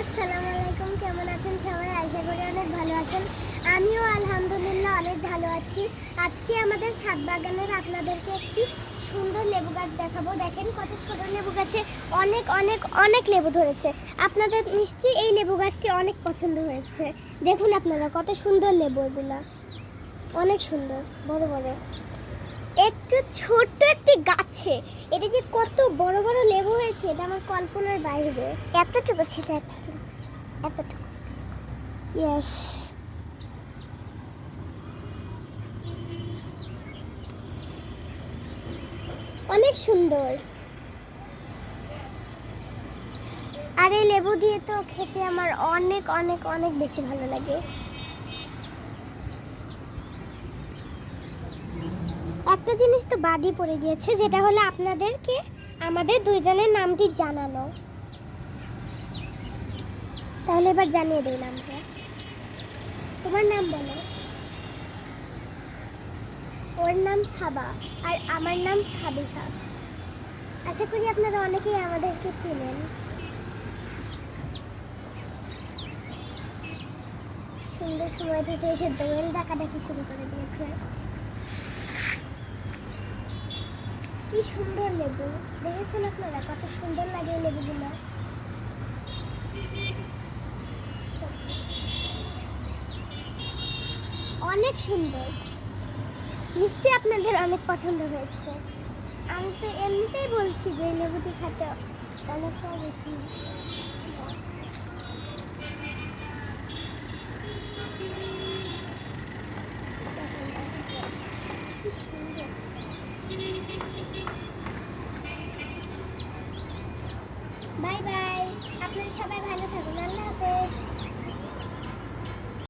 আসসালামু আলাইকুম। কেমন আছেন সবাই? আশা করি অনেক ভালো আছেন। আমিও আলহামদুলিল্লাহ অনেক ভালো আছি। আজকে আমাদের ছাদ বাগানের আপনাদেরকে একটি সুন্দর লেবু গাছ দেখাবো। দেখেন কত ছোট লেবু গাছে অনেক অনেক অনেক লেবু ধরেছে। আপনাদের নিশ্চয়ই এই লেবু গাছটি অনেক পছন্দ হয়েছে। দেখুন আপনারা কত সুন্দর লেবু, এগুলা অনেক সুন্দর, বড় বড়। একটু ছোট্ট একটি গাছে এটা যে কত বড় বড় লেবু হয়েছে, এটা আমার কল্পনার বাইরে। এতটুকু ছিল, এতটুকু। ইয়েস, অনেক সুন্দর। আর এই লেবু দিয়ে তো খেতে আমার অনেক অনেক অনেক বেশি ভালো লাগে। একটা জিনিস তো বাদই পড়ে গিয়েছে, যেটা হলো আপনাদেরকে আমাদের দুইজনের নামটি জানানো। তাহলে এবার জানিয়ে দিই নামটা। তোমার নাম বলো। ওর নাম সাবা আর আমার নাম সাবিহা। আশা করি আপনারা অনেকেই আমাদেরকে চেনেন। সুন্দর সময় থেকে এসে দোয়েল ডাকাডাকি শুরু করে দিয়েছে। কি সুন্দর লেবু, দেখেছেন আপনারা কত সুন্দর লাগে এই লেবুগুলো। অনেক সুন্দর, নিশ্চয়ই আপনাদের অনেক পছন্দ হয়েছে। আমি তো এমনিতেই বলছি যে এই লেবুটি খেতে অনেকটা বেশি। কি সুন্দর। বাই বাই, আপনারা সবাই ভালো থাকুন। আল্লাহ।